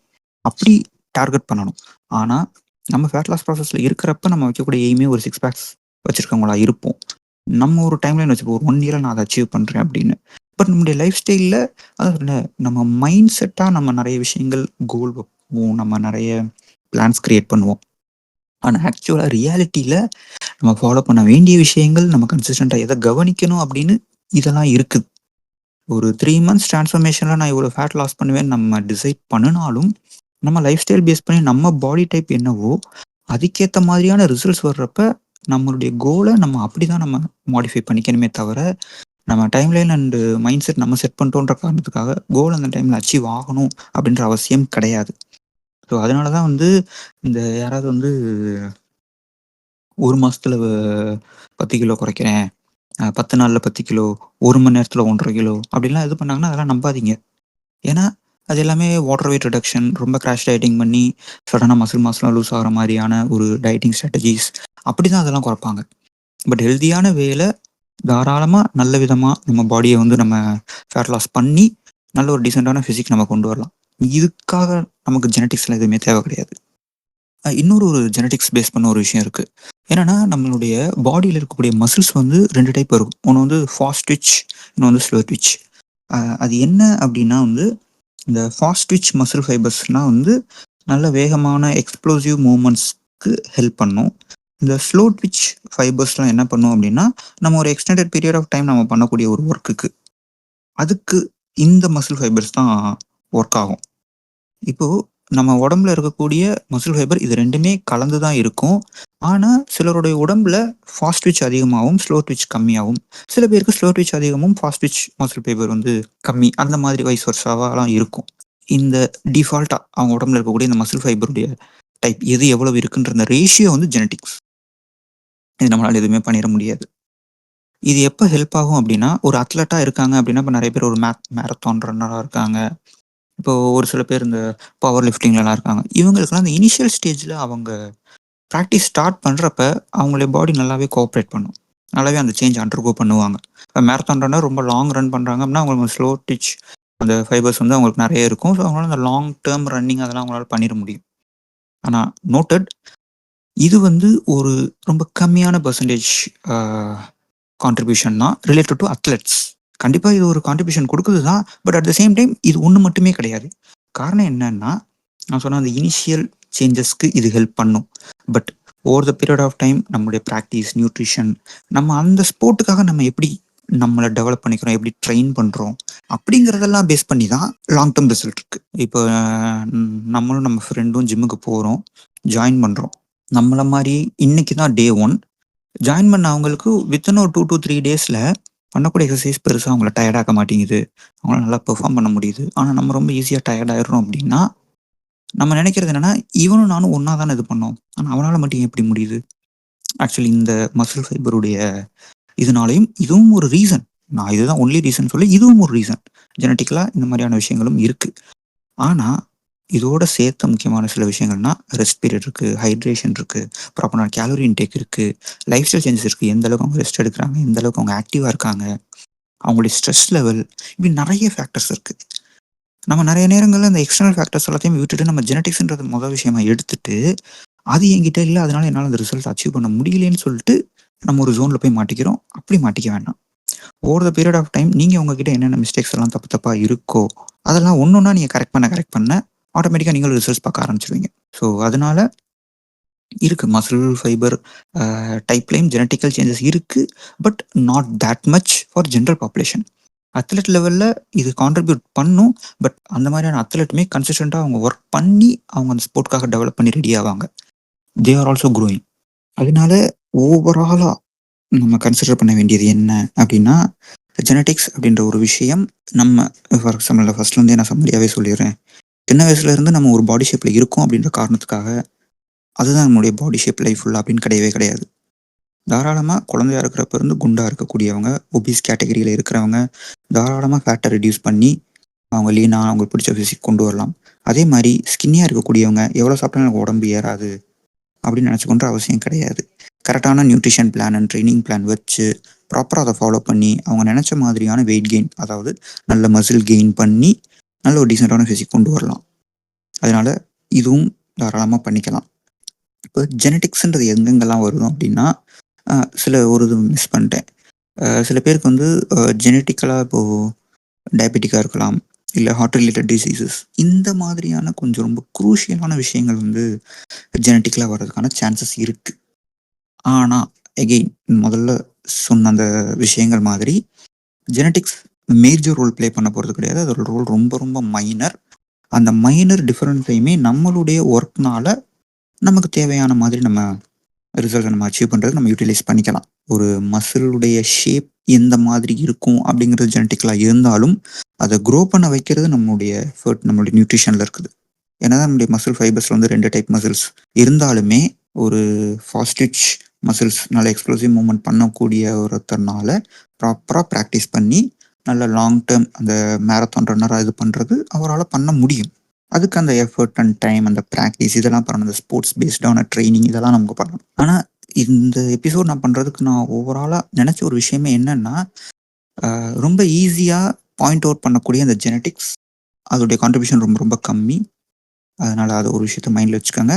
[SPEAKER 1] அப்படி டார்கெட் பண்ணணும். ஆனால் நம்ம ஃபேட் லாஸ் ப்ராசஸில் இருக்கிறப்ப நம்ம வைக்கக்கூடிய எய்மே ஒரு சிக்ஸ் பேக்ஸ் வச்சுருக்கவங்களா இருப்போம். நம்ம ஒரு டைம்லைன் வச்சுப்போம், ஒரு 1 இயரில் நான் அதை அச்சீவ் பண்ணுறேன் அப்படின்னு. பட் நம்முடைய லைஃப் ஸ்டைலில் அதான் நம்ம மைண்ட் செட்டாக நம்ம நிறைய விஷயங்கள் கோல் வைப்போம், நம்ம நிறைய பிளான்ஸ் கிரியேட் பண்ணுவோம். ஆனால் ஆக்சுவலாக ரியாலிட்டியில் நம்ம ஃபாலோ பண்ண வேண்டிய விஷயங்கள், நம்ம கன்சிஸ்டண்ட்டாக எதை கவனிக்கணும் அப்படின்னு இதெல்லாம் இருக்குது. ஒரு 3 மந்த்ஸ் டிரான்ஸ்ஃபர்மேஷனில் நான் இவ்வளோ ஃபேட் லாஸ் பண்ணுவேன்னு நம்ம டிசைட் பண்ணினாலும் நம்ம லைஃப் ஸ்டைல் பேஸ் பண்ணி நம்ம பாடி டைப் என்னவோ அதுக்கேற்ற மாதிரியான ரிசல்ட்ஸ் வர்றப்ப நம்மளுடைய கோலை நம்ம அப்படி தான் நம்ம மாடிஃபை பண்ணிக்கணுமே தவிர நம்ம டைம்லைன் அண்டு மைண்ட் செட் நம்ம செட் பண்ணிட்டோன்ற காரணத்துக்காக கோல் அந்த டைமில் அச்சீவ் ஆகணும் அப்படின்ற அவசியம் கிடையாது. ஸோ அதனால தான் வந்து இந்த யாராவது வந்து 1 மாதத்தில் 10 கிலோ குறைக்கிறேன், 10 நாளில் 10 கிலோ, 1 மணி நேரத்தில் 1.5 கிலோ அப்படிலாம் இது பண்ணாங்கன்னா அதெல்லாம் நம்பாதீங்க. ஏன்னா அது எல்லாமே வாட்டர் வெயிட் ரிடக்ஷன், ரொம்ப கிராஷ் டயட்டிங் பண்ணி சடனாக மசில்லாம் லூஸ் ஆகிற மாதிரியான ஒரு டயட்டிங் ஸ்ட்ராட்டஜிஸ் அப்படி தான் அதெல்லாம் குறைப்பாங்க. பட் ஹெல்த்தியான வேலை தாராளமாக நல்ல விதமாக நம்ம பாடியை வந்து நம்ம ஃபேட் லாஸ் பண்ணி நல்ல ஒரு டீசெண்டான ஃபிசிக் நம்ம கொண்டு வரலாம். இதுக்காக நமக்கு ஜெனட்டிக்ஸ்லாம் எதுவுமே தேவை கிடையாது. இன்னொரு ஒரு ஜெனட்டிக்ஸ் பேஸ் பண்ண ஒரு விஷயம் இருக்குது. என்னென்னா நம்மளுடைய பாடியில் இருக்கக்கூடிய மசில்ஸ் வந்து 2 டைப் இருக்கும். ஒன்று வந்து ஃபாஸ்ட் ட்விட்ச், இன்னொன்று வந்து ஸ்லோ ட்விட்ச். அது என்ன அப்படின்னா வந்து இந்த ஃபாஸ்ட் ட்விட்ச் மசில் ஃபைபர்ஸ்னால் வந்து நல்ல வேகமான எக்ஸ்ப்ளோசிவ் மூமெண்ட்ஸ்க்கு ஹெல்ப் பண்ணும். இந்த ஸ்லோ ட்விட்ச் ஃபைபர்ஸ்லாம் என்ன பண்ணும் அப்படின்னா நம்ம ஒரு எக்ஸ்டெண்டட் பீரியட் ஆஃப் டைம் நம்ம பண்ணக்கூடிய ஒரு ஒர்க்குக்கு அதுக்கு இந்த மசில் ஃபைபர்ஸ் தான் ஒர்க் ஆகும். இப்போது நம்ம உடம்புல இருக்கக்கூடிய மசில் ஃபைபர் இது 2மே கலந்து தான் இருக்கும். ஆனால் சிலருடைய உடம்புல ஃபாஸ்ட் ட்விட்ச் அதிகமாகவும் ஸ்லோ ட்விட்ச் கம்மியாகும். சில பேருக்கு ஸ்லோ ட்விட்ச் அதிகமும் ஃபாஸ்ட் ட்விட்ச் மசில் ஃபைபர் வந்து கம்மி, அந்த மாதிரி வைஸ் வர்சாவாலாம் இருக்கும். இந்த டிஃபால்ட்டாக அவங்க உடம்புல இருக்கக்கூடிய இந்த மசில் ஃபைபருடைய டைப் எது எவ்வளவு இருக்குன்ற இந்த ரேஷியோ வந்து ஜெனட்டிக்ஸ். இது நம்மளால் எதுவுமே பண்ணிட முடியாது. இது எப்போ ஹெல்ப் ஆகும் அப்படின்னா ஒரு அத்லட்டாக இருக்காங்க அப்படின்னா இப்போ நிறைய பேர் ஒரு மேரத்தான் ரன்னராக இருக்காங்க, இப்போ ஒரு சில பேர் இந்த பவர் லிஃப்டிங்லலாம் இருக்காங்க. இவங்களுக்குலாம் இந்த இனிஷியல் ஸ்டேஜில் அவங்க ப்ராக்டிஸ் ஸ்டார்ட் பண்ணுறப்ப அவங்களுடைய பாடி நல்லாவே கோஆப்ரேட் பண்ணும், நல்லாவே அந்த சேஞ்ச் அண்டர்கோ பண்ணுவாங்க. இப்போ மேரத்தான் ரன்னர் ரொம்ப லாங் ரன் பண்ணுறாங்க அப்படின்னா அவங்களுக்கு ஸ்லோ ட்விட்ச் அந்த ஃபைபர்ஸ் வந்து அவங்களுக்கு நிறைய இருக்கும். ஸோ அவங்களால அந்த லாங் டேர்ம் ரன்னிங் அதெல்லாம் அவங்களால பண்ணிட முடியும். ஆனால் நோட்டட் இது வந்து ஒரு ரொம்ப கம்மியான பர்சன்டேஜ் கான்ட்ரிபியூஷன் தான் ரிலேட்டட் டு அத்லெட்ஸ். கண்டிப்பாக இது ஒரு கான்ட்ரிபியூஷன் கொடுக்குது தான். But at the same time இது ஒன்று மட்டுமே கிடையாது. காரணம் என்னன்னா நான் சொன்ன அந்த இனிஷியல் சேஞ்சஸ்க்கு இது ஹெல்ப் பண்ணும். But over the period of time நம்மளுடைய ப்ராக்டிஸ், நியூட்ரிஷன், நம்ம அந்த ஸ்போர்ட்டுக்காக நம்ம எப்படி நம்மளை டெவலப் பண்ணிக்கிறோம், எப்படி ட்ரெயின் பண்ணுறோம் அப்படிங்கிறதெல்லாம் பேஸ் பண்ணி தான் லாங் டேர்ம் ரிசல்ட் இருக்குது. இப்போ நம்மளும் நம்ம ஃப்ரெண்டும் ஜிம்முக்கு போகிறோம், ஜாயின் பண்ணுறோம். நம்மளை மாதிரி இன்னைக்கு தான் டே 1 ஜாயின் பண்ண அவங்களுக்கு வித்தின் ஒரு 2 to 3 டேஸில் பண்ணக்கூடிய எக்ஸசைஸ் பெருசாக அவங்கள டயர்டாக மாட்டேங்குது, அவங்களால நல்லா பெர்ஃபார்ம் பண்ண முடியுது. ஆனால் நம்ம ரொம்ப ஈஸியாக டயர்ட் ஆயிடுறோம் அப்படின்னா நம்ம நினைக்கிறது என்னன்னா, இவனும் நானும் ஒண்ணா தானே இது பண்ணோம். ஆனா அவனால மட்டும் ஏன் இப்படி முடியுது? ஆக்சுவலி இந்த மசில் ஃபைபருடைய இதனாலயும் இதுவும் ஒரு ரீசன். நான் இதுதான் ஒன்லி ரீசன் சொல்லி இதுவும் ஒரு ரீசன். ஜெனடிக்கலா இந்த மாதிரியான விஷயங்களும் இருக்கு. ஆனா இதோட சேர்த்த முக்கியமான சில விஷயங்கள்னா, ரெஸ்ட் பீரியட் இருக்கு, ஹைட்ரேஷன் இருக்கு, ப்ராப்பரான கேலரி இன்டேக் இருக்கு, லைஃப் ஸ்டைல் சேஞ்சஸ் இருக்கு. எந்த அளவுக்கு அவங்க ரெஸ்ட் எடுக்கிறாங்க, எந்த அளவுக்கு அவங்க ஆக்டிவா இருக்காங்க, அவங்களுடைய ஸ்ட்ரெஸ் லெவல், இப்படி நிறைய ஃபேக்டர்ஸ் இருக்கு. நம்ம நிறைய நேரங்கள்ல அந்த எக்ஸ்டர்னல் ஃபேக்டர்ஸ் எல்லாத்தையும் விட்டுட்டு நம்ம ஜெனடிக்ஸ்ன்றது முதல் விஷயமா எடுத்துட்டு, அது என்கிட்ட இல்ல, அதனால என்னால அந்த ரிசல்ட் அச்சீவ் பண்ண முடியலன்னு சொல்லிட்டு நம்ம ஒரு ஜோன்ல போய் மாட்டிக்கிறோம். அப்படி மாட்டிக்க வேண்டாம். Over the period of time நீங்க உங்ககிட்ட என்னென்ன மிஸ்டேக்ஸ் எல்லாம் தப்பு தப்பா இருக்கோ, அதெல்லாம் ஒன்னொன்னா நீங்க கரெக்ட் பண்ண ஆட்டோமேட்டிக்கா நீங்களும் ரிசல்ட்ஸ் பார்க்க ஆரம்பிச்சிருவீங்க. ஸோ அதனால இருக்கு மசில் ஃபைபர் டைப்லயும் ஜெனடிக்கல் சேஞ்சஸ் இருக்கு. But not that much for general population. Athlete லெவல்ல இது கான்ட்ரிபியூட் பண்ணும். பட் அந்த மாதிரியான அத்லெட்டுமே கன்சிஸ்டண்டா அவங்க ஒர்க் பண்ணி அவங்க அந்த ஸ்போர்ட்காக டெவலப் பண்ணி ரெடி ஆவாங்க. They are also growing. அதனால ஓவராலா நம்ம கன்சிடர் பண்ண வேண்டியது என்ன அப்படின்னா, ஜெனடிக்ஸ் அப்படின்ற ஒரு விஷயம் நம்ம ஃபார் எக்ஸாம்பிள் ஃபர்ஸ்ட்லேருந்தே நான் சம்மரியாவே சொல்லிடுறேன். சின்ன வயசுல இருந்து நம்ம ஒரு பாடி ஷேப்ல இருக்கோம் அப்படின்ற காரணத்துக்காக அதுதான் நம்மளுடைய பாடி ஷேப் லைஃப் ஃபுல்லா அப்படின்னு கிடையவே கிடையாது. தாராளமா குழந்தையா இருக்கிறப்ப இருந்து குண்டா இருக்கக்கூடியவங்க, ஒபீஸ் கேட்டகரியில இருக்கிறவங்க, தாராளமா ஃபேட்டை ரெடியூஸ் பண்ணி அவங்க லீனா அவங்களுக்கு பிடிச்ச ஃபிசிக் கொண்டு வரலாம். அதே மாதிரி ஸ்கின்னியா இருக்கக்கூடியவங்க எவ்வளோ சாப்பிட்டாலும் எனக்கு உடம்பு ஏறாது அப்படின்னு நினச்சிக்கொண்ட அவசியம் கிடையாது. கரெக்டான nutrition plan and training plan வச்சு ப்ராப்பராக அதை ஃபாலோ பண்ணி அவங்க நினச்ச மாதிரியான வெயிட் கெயின், அதாவது நல்ல மசில் கெயின் பண்ணி நல்ல ஒரு டீசெண்டான ஃபிசிக் கொண்டு வரலாம். அதனால இதுவும் தாராளமாக பண்ணிக்கலாம். இப்போ ஜெனடிக்ஸ்ன்றது எங்கெங்கெல்லாம் வரும் அப்படின்னா, சில ஒரு இது மிஸ் பண்ணிட்டேன். சில பேருக்கு வந்து ஜெனட்டிக்கலாக இப்போது டயபெட்டிக்காக இருக்கலாம், இல்லை ஹார்ட் ரிலேட்டட் டிசீசஸ், இந்த மாதிரியான கொஞ்சம் ரொம்ப குரூஷியலான விஷயங்கள் வந்து ஜெனட்டிக்கலாக வர்றதுக்கான சான்சஸ் இருக்குது. ஆனால் எகெயின் முதல்ல சொன்ன அந்த விஷயங்கள் மாதிரி ஜெனட்டிக்ஸ் மேஜர் ரோல் ப்ளே பண்ண போகிறது கிடையாது. அதோட ரோல் ரொம்ப ரொம்ப மைனர். அந்த மைனர் டிஃபரன்ஸையுமே நம்மளுடைய ஒர்க்னால நமக்கு தேவையான மாதிரி நம்ம ரிசல்ட்டை நம்ம அச்சீவ் பண்ணுறது நம்ம யூட்டிலைஸ் பண்ணிக்கலாம். ஒரு மசிலுடைய ஷேப் எந்த மாதிரி இருக்கும் அப்படிங்கிறது ஜெனட்டிக்கலாக இருந்தாலும் அதை க்ரோ பண்ண வைக்கிறது நம்மளுடைய எஃபர்ட், நம்மளுடைய நியூட்ரிஷனில் இருக்குது. ஏன்னா நம்மளுடைய மசில் ஃபைபர்ஸில் வந்து 2 டைப் மசில்ஸ் இருந்தாலுமே ஒரு ஃபாஸ்டிச் மசில்ஸ் நல்ல எக்ஸ்ப்ளோசிவ் மூவ்மெண்ட் பண்ணக்கூடிய ஒருத்தர்னால ப்ராப்பராக ப்ராக்டிஸ் பண்ணி நல்ல லாங் டேர்ம் அந்த மேரத்தான் ரன்னராக இது பண்ணுறது அவரால் பண்ண முடியும். அதுக்கு அந்த எஃபர்ட் அண்ட் டைம், அந்த ப்ராக்டிஸ் இதெல்லாம் பண்ணணும். அந்த ஸ்போர்ட்ஸ் பேஸ்டான ட்ரைனிங் இதெல்லாம் நமக்கு பண்ணணும். ஆனால் இந்த எபிசோட் நான் பண்ணுறதுக்கு நான் ஓவராலாக நினச்ச ஒரு விஷயமே என்னன்னா, ரொம்ப ஈஸியாக பாயிண்ட் அவுட் பண்ணக்கூடிய அந்த ஜெனட்டிக்ஸ் அதோடைய கான்ட்ரிபியூஷன் ரொம்ப ரொம்ப கம்மி. அதனால் அதை ஒரு விஷயத்த மைண்டில் வச்சுக்கோங்க.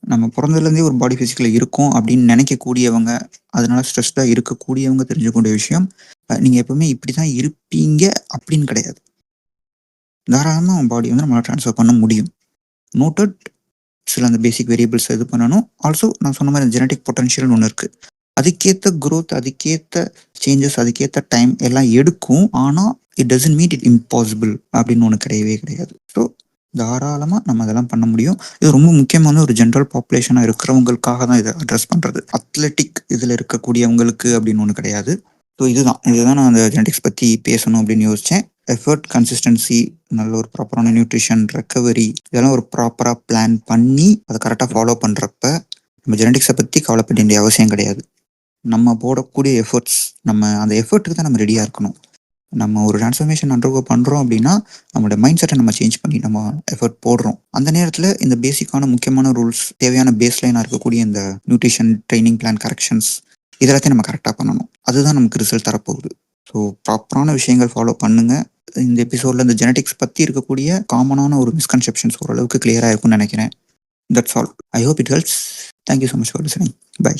[SPEAKER 1] நம்ம பிறந்ததுலேருந்தே ஒரு பாடி ஃபிசிக்கில் இருக்கும் அப்படின்னு நினைக்கக்கூடியவங்க, அதனால ஸ்ட்ரெஸ்டாக இருக்கக்கூடியவங்க தெரிஞ்சுக்கூடிய விஷயம், நீங்கள் எப்பவுமே இப்படி தான் இருப்பீங்க அப்படின்னு கிடையாது. தாராளமாக உங்கள் பாடி வந்து நம்மளால் ட்ரான்ஸ்ஃபர் பண்ண முடியும். நோட்டட் சில அந்த பேசிக் வேரியபிள்ஸ் இது பண்ணணும். ஆல்சோ நான் சொன்ன மாதிரி ஜெனட்டிக் பொட்டன்ஷியல்னு ஒன்று இருக்குது. அதுக்கேற்ற க்ரோத், அதுக்கேற்ற சேஞ்சஸ், அதுக்கேற்ற டைம் எல்லாம் எடுக்கும். ஆனால் it doesn't mean it impossible அப்படின்னு ஒன்று கிடையவே கிடையாது. ஸோ தாராளமாக நம்ம அதெல்லாம் பண்ண முடியும். இது ரொம்ப முக்கியமான ஒரு ஜென்ரல் பாப்புலேஷனாக இருக்கிறவங்களுக்காக தான் இதை அட்ரஸ் பண்ணுறது. அத்லெட்டிக் இதில் இருக்கக்கூடியவங்களுக்கு அப்படின்னு ஒன்று கிடையாது. ஸோ இதுதான் நான் அந்த ஜெனடிக்ஸ் பற்றி பேசணும் அப்படின்னு யோசித்தேன். எஃபர்ட், கன்சிஸ்டன்சி, நல்ல ஒரு ப்ராப்பரான நியூட்ரிஷன், ரெக்கவரி இதெல்லாம் ஒரு ப்ராப்பராக பிளான் பண்ணி அதை கரெக்டாக ஃபாலோ பண்ணுறப்ப நம்ம ஜெனடிக்ஸை பற்றி கவலைப்பட வேண்டிய அவசியம் கிடையாது. நம்ம போடக்கூடிய எஃபர்ட்ஸ், நம்ம அந்த எஃபர்ட்டுக்கு தான் நம்ம ரெடியாக இருக்கணும். நம்ம ஒரு ட்ரான்ஸ்ஃபர்மேஷன் அண்டர்கோ பண்ணுறோம் அப்படின்னா நம்மளோட மைண்ட் செட்டை நம்ம சேஞ்ச் பண்ணி நம்ம எஃபர்ட் போடுறோம். அந்த நேரத்தில் இந்த பேசிக்கான முக்கியமான ரூல்ஸ், தேவையான பேஸ் லைனாக இருக்கக்கூடிய இந்த நியூட்ரிஷன், ட்ரைனிங் பிளான், கரெக்ஷன்ஸ் இதெல்லாத்தையும் நம்ம கரெக்டாக பண்ணணும். அதுதான் நமக்கு ரிசல்ட் தரப்போகுது. ஸோ ப்ராப்பரான விஷயங்கள் ஃபாலோ பண்ணுங்கள். இந்த எபிசோடில் இந்த ஜெனடிக்ஸ் பற்றி இருக்கக்கூடிய காமனான ஒரு மிஸ்கன்செப்ஷன்ஸ் ஓரளவுக்கு கிளியராக இருக்கும்னு நினைக்கிறேன். That's all. I hope it helps. Thank you so much for listening. By.